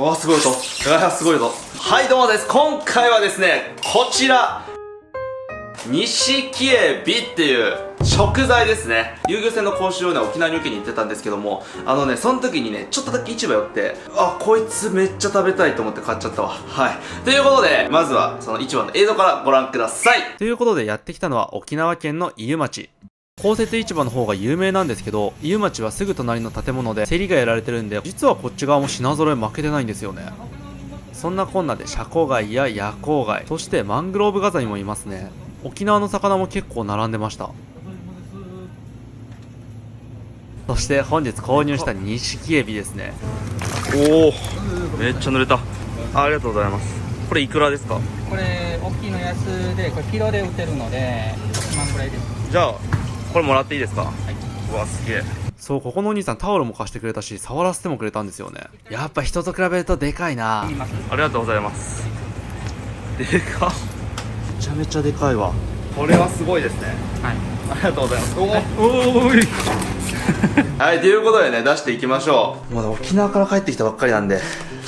おー、すごい音。すごい音。はい、どうもです。今回はですね、こちら、錦エビっていう食材ですね。遊漁船の講習をね、沖縄に受けに行ってたんですけども、その時にね、ちょっとだけ市場寄って、あ、こいつめっちゃ食べたいと思って買っちゃったわ。はい。ということで、まずはその市場の映像からご覧ください。ということで、やってきたのは沖縄県の伊予町。公設市場の方が有名なんですけど、伊予町はすぐ隣の建物で競りがやられてるんで、実はこっち側も品揃え負けてないんですよね。そんなこんなでシャコガイやヤコウガイ、そしてマングローブガザミもいますね。沖縄の魚も結構並んでました。そして本日購入した錦エビですね。おお、めっちゃ濡れた。ありがとうございます。これいくらですか？これ大きいの安で、これキロで売ってるので6万ぐらいです。じゃあこれもらっていいですか？はい。うわ、すげえ。そう、ここのお兄さんタオルも貸してくれたし、触らせてもくれたんですよね。やっぱ人と比べるとでかいな。ありがとうございます。でかっ。めちゃめちゃでかいわ。これはすごいですね。はい。ありがとうございます。おーいはい、ということでね、出していきましょう。まだ沖縄から帰ってきたばっかりなんで、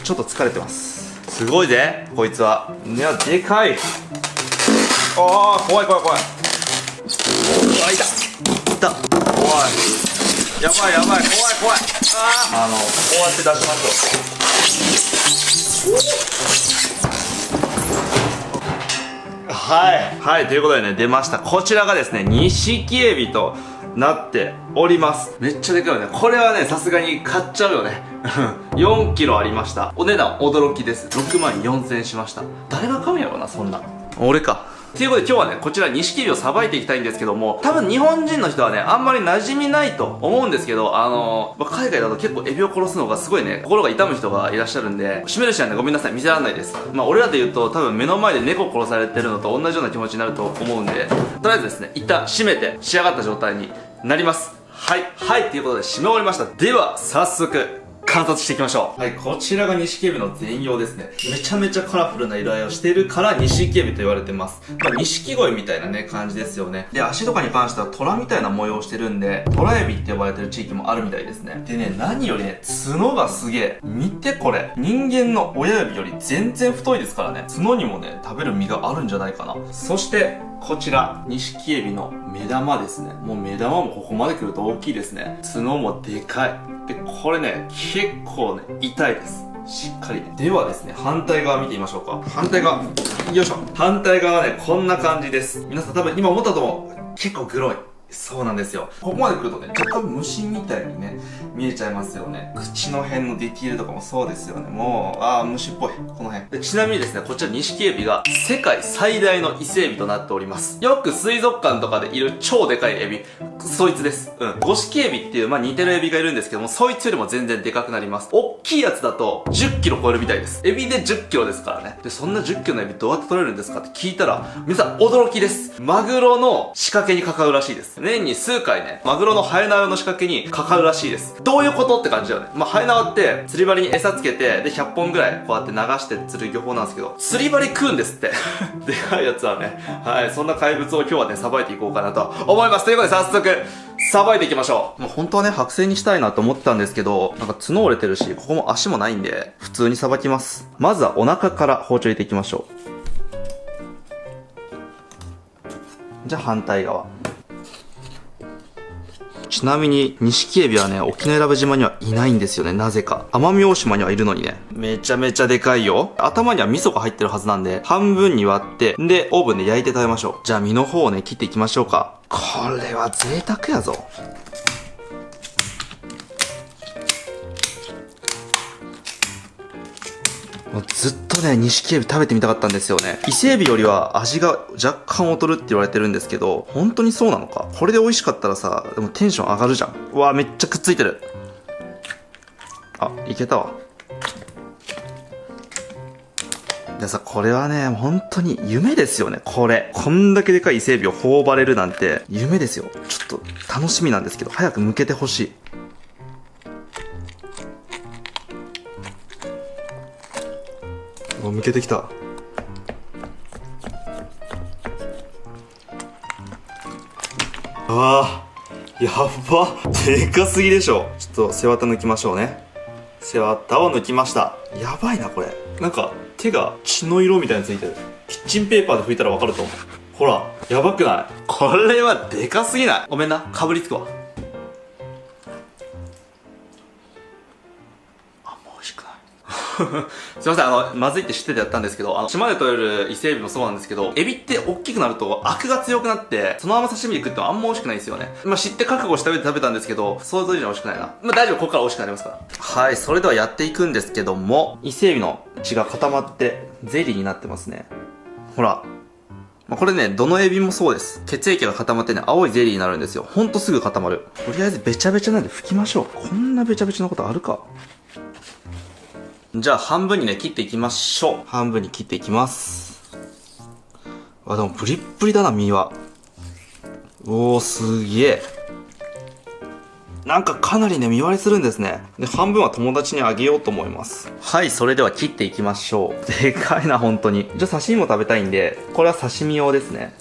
ちょっと疲れてます。すごいぜ、こいつは。いや、でかい。あー、怖い怖い怖い。うわ、いたいた。怖い。やばいやばい、怖い怖い。こうやって出しましょう。はい、ということでね、出ました。こちらがですね、錦エビとなっております。めっちゃでかいよね。これはね、さすがに買っちゃうよね。4キロありました。お値段驚きです。6万4000円しました。誰が買うんやろな、そんな。俺か。ということで今日はね、こちら錦エビをさばいていきたいんですけども、多分日本人の人はね、あんまり馴染みないと思うんですけど、海外だと結構エビを殺すのがすごいね、心が痛む人がいらっしゃるんで、締める人はね、ごめんなさい、見せられないです。まあ俺らで言うと、多分目の前で猫殺されてるのと同じような気持ちになると思うんで、とりあえずですね、一旦締めて仕上がった状態になります。はい、ということで締め終わりました。では、早速、観察していきましょう。はい、こちらが錦エビの全容ですね。めちゃめちゃカラフルな色合いをしているから錦エビと言われてます。まあ、錦鯉みたいなね、感じですよね。で、足とかに関しては虎みたいな模様をしてるんで、虎エビって呼ばれてる地域もあるみたいですね。でね、何よりね、角がすげえ。見てこれ。人間の親指より全然太いですからね。角にもね、食べる実があるんじゃないかな。そして、こちら、錦エビの目玉ですね。もう目玉もここまで来ると大きいですね。角もでかい。で、これね、結構ね、痛いです。しっかりね。ではですね、反対側見てみましょうか。反対側。よいしょ。反対側はね、こんな感じです。皆さん多分今思ったと思う。結構グロい。そうなんですよ。ここまで来るとね、若干虫みたいにね、見えちゃいますよね。口の辺のディティールとかもそうですよね。もう、虫っぽい。この辺。で、ちなみにですね、こちら錦エビが世界最大の伊勢エビとなっております。よく水族館とかでいる超でかいエビ、そいつです。五色エビっていう、まあ似てるエビがいるんですけども、そいつよりも全然でかくなります。大きいやつだと10キロ超えるみたいです。エビで10キロですからね。で、そんな10キロのエビどうやって取れるんですかって聞いたら、皆さん驚きです。マグロの仕掛けにかかるらしいです。年に数回ね、マグロのハエ縄の仕掛けにかかるらしいです。どういうことって感じだよね。まあ、ハエ縄って釣り針に餌つけて、で、100本ぐらいこうやって流して釣る漁法なんですけど、釣り針食うんですって。でかいやつはね、はい、そんな怪物を今日はね、さばいていこうかなと思います。ということで早速、さばいていきましょう。もう本当はね、剥製にしたいなと思ってたんですけど、なんか角折れてるし、ここも足もないんで、普通にさばきます。まずはお腹から包丁入れていきましょう。じゃあ反対側。ちなみに、錦エビはね、沖永良部島にはいないんですよね、なぜか。奄美大島にはいるのにね。めちゃめちゃでかいよ。頭には味噌が入ってるはずなんで、半分に割って、で、オーブンで焼いて食べましょう。じゃあ身の方をね、切っていきましょうか。これは贅沢やぞ。もうずっとね、錦エビ食べてみたかったんですよね。伊勢エビよりは味が若干劣るって言われてるんですけど、本当にそうなのか？これで美味しかったらさ、でもテンション上がるじゃん。うわ、めっちゃくっついてる。あ、いけたわ。でさ、これはね、本当に夢ですよね、これ。こんだけでかい伊勢エビを頬張れるなんて、夢ですよ。ちょっと楽しみなんですけど、早く剥けてほしい。剥けてきた。やば。でかすぎでしょ。ちょっと背わた抜きましょうね。背わたを抜きました。やばいなこれ。なんか手が血の色みたいについてる。キッチンペーパーで拭いたらわかると思う。ほら、やばくない？これはでかすぎない？ごめんな、かぶりつくわ。あんま美味しくないすいません、まずいって知っててやったんですけど、島で取れる伊勢エビもそうなんですけど、エビって大きくなるとアクが強くなって、そのまま刺身で食ってもあんま美味しくないんですよね。まあ、知って覚悟した上で食べたんですけど、想像以上に美味しくないな。まあ、大丈夫、ここから美味しくなりますから。はい、それではやっていくんですけども、伊勢エビの血が固まって、ゼリーになってますね。ほら。まあ、これね、どのエビもそうです。血液が固まってね、青いゼリーになるんですよ。ほんとすぐ固まる。とりあえずべちゃべちゃなんで拭きましょう。こんなべちゃべちゃなことあるか。じゃあ半分にね、切っていきましょう。半分に切っていきます。あ、でもプリップリだな、身は。おー、すげえ。なんかかなりね、身割れするんですね。で、半分は友達にあげようと思います。はい、それでは切っていきましょう。でかいな、本当に。じゃあ刺身も食べたいんで、これは刺身用ですね。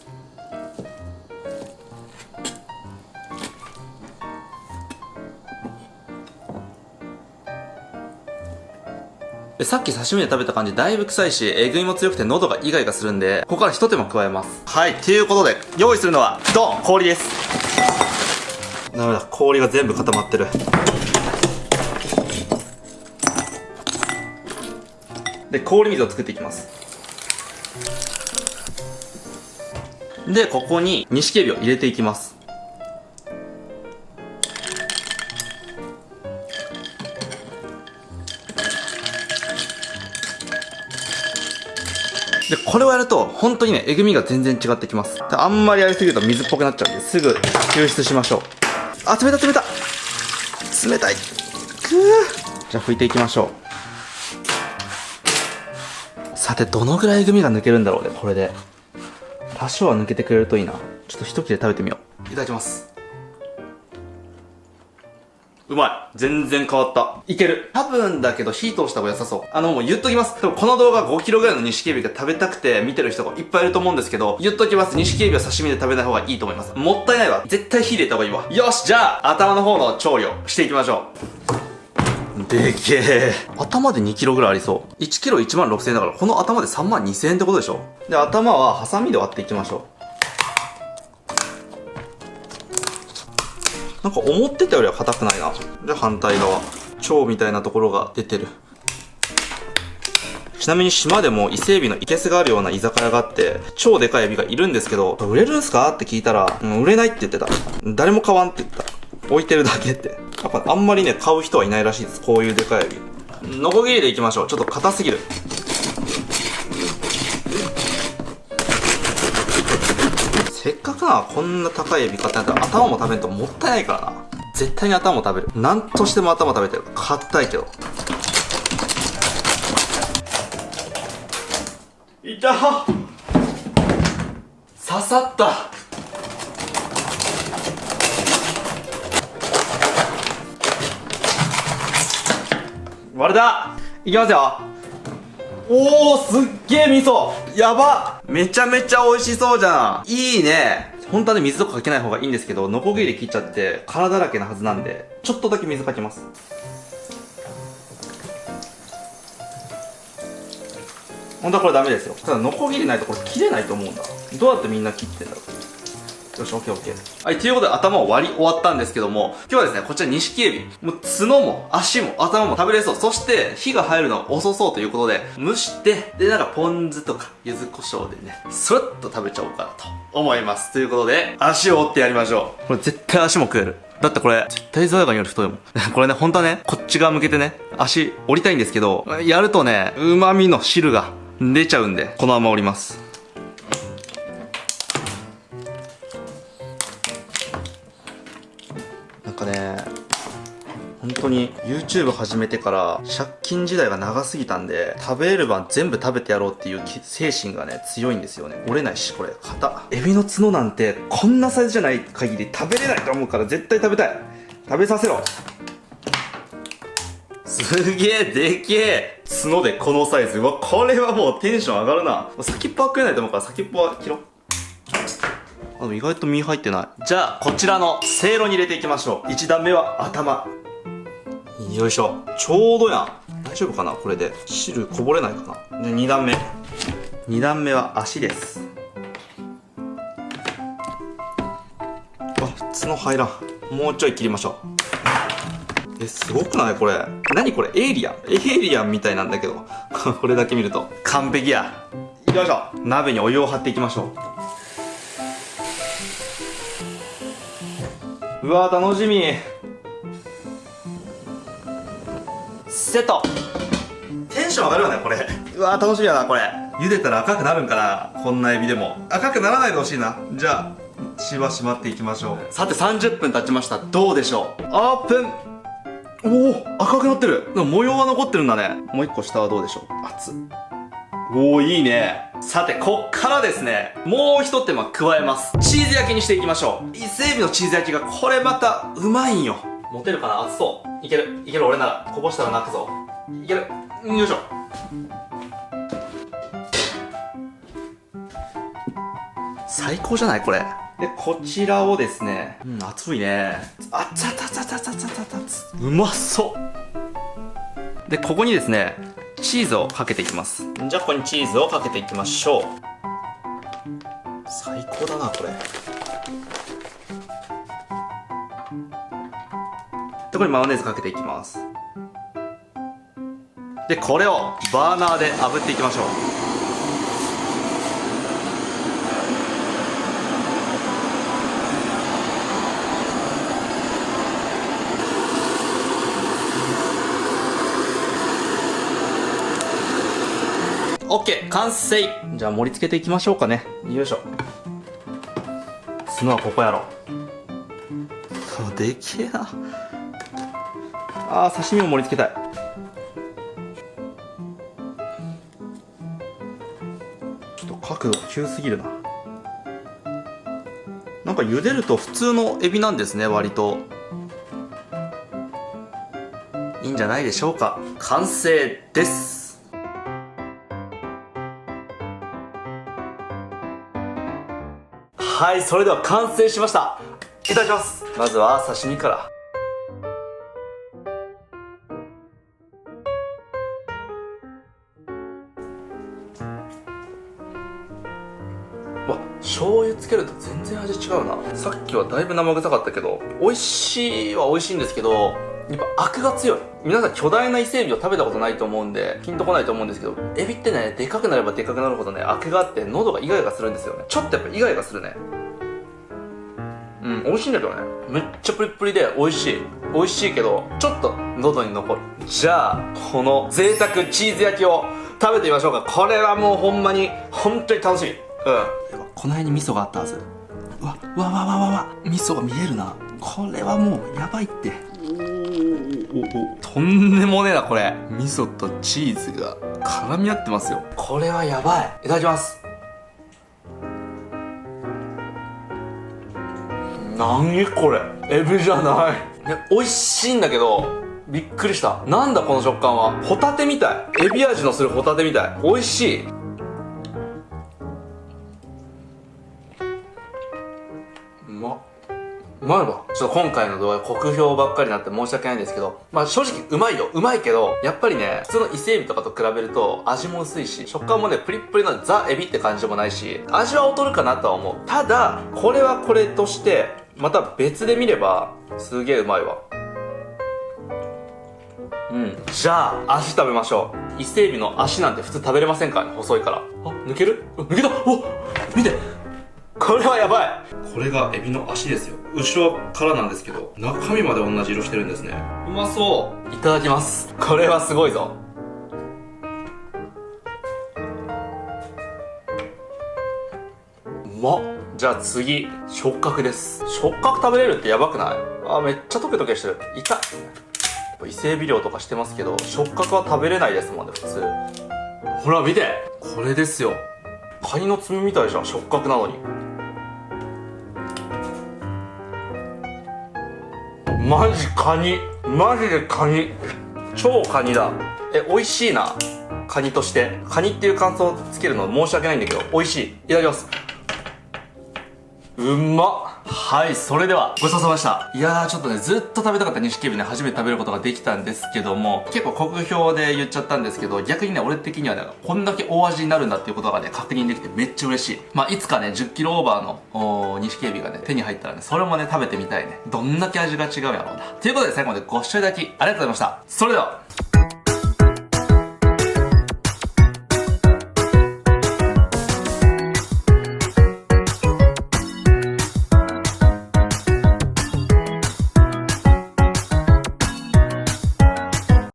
でさっき刺身で食べた感じだいぶ臭いし、えぐみも強くて喉がイガイガするんで、ここから一手間加えます。はい、ということで、用意するのは、ドン！氷です。ダメだ、氷が全部固まってる。で、氷水を作っていきます。で、ここに錦エビを入れていきます。で、これをやると、本当にね、えぐみが全然違ってきます。あんまりやりすぎると水っぽくなっちゃうんで、すぐ救出しましょう。あ、冷た冷た冷たい。くー。じゃあ拭いていきましょう。さて、どのぐらいえぐみが抜けるんだろうね、これで。多少は抜けてくれるといいな。ちょっと一切れ食べてみよう。いただきます。うまい。全然変わった。いける。多分だけど火通した方が良さそう。もう言っときます。でもこの動画 5kg の錦エビが食べたくて見てる人がいっぱいいると思うんですけど、言っときます。錦エビは刺身で食べない方がいいと思います。もったいないわ。絶対火入れた方がいいわ。よし、じゃあ、頭の方の調理をしていきましょう。でけえ。頭で 2kg ぐらいありそう。1kg 16,000円だから、この頭で32,000円ってことでしょ。で、頭はハサミで割っていきましょう。なんか思ってたよりは硬くないな。じゃあ反対側。腸みたいなところが出てる。ちなみに島でも伊勢エビのイケスがあるような居酒屋があって、超でかいエビがいるんですけど、売れるんすかって聞いたら、売れないって言ってた。誰も買わんって言った。置いてるだけって。やっぱあんまりね、買う人はいないらしいです。こういうでかいエビ。ノコギリでいきましょう。ちょっと硬すぎる。せっかくなこんな高いエビ買ったんだったら頭も食べんともったいないからな。絶対に頭も食べる。なんとしても頭食べてる。硬いけど。いたー！刺さった。割れた。いきますよ。おー、すっげえ味噌。やば。めちゃめちゃ美味しそうじゃん。いいね。本当はね、水とかかけない方がいいんですけど、ノコギリで切っちゃって殻だらけなはずなんで、ちょっとだけ水かけます。本当はこれダメですよ。ただノコギリないとこれ切れないと思うんだ。どうやってみんな切ってんだろう。よし、オッケーオッケー。はい、ということで頭を割り終わったんですけども、今日はですね、こちら錦エビ。もう角も足も頭も食べれそう。そして火が入るの遅そうということで、蒸して、で、なんかポン酢とか柚子胡椒でね、スルッと食べちゃおうかなと思います。ということで、足を折ってやりましょう。これ絶対足も食える。だってこれ、絶対ゾヤガニより太いもん。これね、本当はね、こっち側向けてね、足折りたいんですけど、やるとね、旨味の汁が出ちゃうんで、このまま折ります。なんかね、本当に YouTube 始めてから借金時代が長すぎたんで、食べれる晩全部食べてやろうっていう精神がね、強いんですよね。折れないし、これ、硬。エビの角なんて、こんなサイズじゃない限り食べれないと思うから絶対食べたい。食べさせろ。すげえ、でけえ。角でこのサイズ。うわ、これはもうテンション上がるな。先っぽは食えないと思うから先っぽは切ろう。あ、でも意外と身入ってない。じゃあ、こちらのせいろに入れていきましょう。1段目は頭。よいしょ。ちょうどやん。大丈夫かなこれで。汁こぼれないかな。で、2段目。2段目は足です。普通の入らん。もうちょい切りましょう。すごくないこれ。何これエイリアンみたいなんだけど。これだけ見ると。完璧や。よいしょ。鍋にお湯を張っていきましょう。うわー楽しみ。セット。テンション上がるよねこれ。うわー楽しみやなこれ。茹でたら赤くなるんかなこんなエビでも。赤くならないでほしいな。じゃあしばしまっていきましょう。さて30分経ちました。どうでしょう。オープン。おお赤くなってる。でも模様が残ってるんだね。もう一個下はどうでしょう。熱っ。おおいいね。さてこっからですね、もう一手間加えます。チーズ焼きにしていきましょう。伊勢エビのチーズ焼きがこれまたうまいんよ。持てるかな。熱そう。いけるいける。俺ならこぼしたら泣くぞ。いける。よいしょ。最高じゃないこれ。でこちらをですね、熱いね。あっつあつあつあつあつあつあつあつ。うまそう。でここにですねチーズをかけていきます。じゃあここにチーズをかけていきましょう。最高だなこれ。でこれマヨネーズかけていきます。でこれをバーナーで炙っていきましょう。オッケー完成。じゃあ盛り付けていきましょうかね。よいしょ。角はここやろ。でけえな。刺身も盛り付けたい。ちょっと角度急すぎるな。なんか茹でると普通のエビなんですね。割といいんじゃないでしょうか。完成です。はい、それでは完成しました。いただきます。まずは刺身から。わ、醤油つけると全然味違うな。さっきはだいぶ生臭かったけど、美味しいは美味しいんですけど、やっぱアクが強い。皆さん巨大な伊勢エビを食べたことないと思うんでピンとこないと思うんですけど、エビってね、でかくなればでかくなるほどね、アクがあって喉がイガイガするんですよね。ちょっとやっぱイガイガするね。美味しいんだけどね。めっちゃプリップリで美味しい。美味しいけどちょっと喉に残る。じゃあこの贅沢チーズ焼きを食べてみましょうか。これはもうほんまに本当に楽しみ。この辺に味噌があったはず。わ味噌が見えるな。これはもうやばいって。とんでもねえなこれ。味噌とチーズが絡み合ってますよ。これはやばい。いただきます。何これ、エビじゃない。美味しいんだけどびっくりした。なんだこの食感は。ホタテみたい。エビ味のするホタテみたい。美味しい。うまいわ。ちょっと今回の動画酷評ばっかりになって申し訳ないんですけど、正直うまいよ。うまいけどやっぱりね、普通の伊勢エビとかと比べると味も薄いし、食感もねプリップリのザエビって感じでもないし、味は劣るかなとは思う。ただこれはこれとしてまた別で見ればすげえうまいわ。じゃあ足食べましょう。伊勢エビの足なんて普通食べれませんからね、細いから。抜ける？抜けた。見て、これはやばい。これがエビの足ですよ。後ろからなんですけど中身まで同じ色してるんですね。うまそう。いただきます。これはすごいぞ。うまっ。じゃあ次、触覚です。触覚食べれるってやばくない？めっちゃトケトケしてる。痛っ。伊勢エビ漁とかしてますけど触覚は食べれないですもんね普通。ほら見て、これですよ。カニの爪みたいでしょ、触覚なのに。マジカニ。マジでカニ。超カニだ。美味しいな。カニとしてカニっていう感想をつけるの申し訳ないんだけど美味しい。いただきます。うまっ。はい、それでは、ごちそうさまでした。いやー、ちょっとね、ずっと食べたかった錦エビね、初めて食べることができたんですけども、結構酷評で言っちゃったんですけど、逆にね、俺的にはね、こんだけ大味になるんだっていうことがね、確認できてめっちゃ嬉しい。まあ、いつかね、10キロオーバーの、錦エビがね、手に入ったらね、それもね、食べてみたいね。どんだけ味が違うやろうな。ということで、最後までご視聴いただき、ありがとうございました。それでは、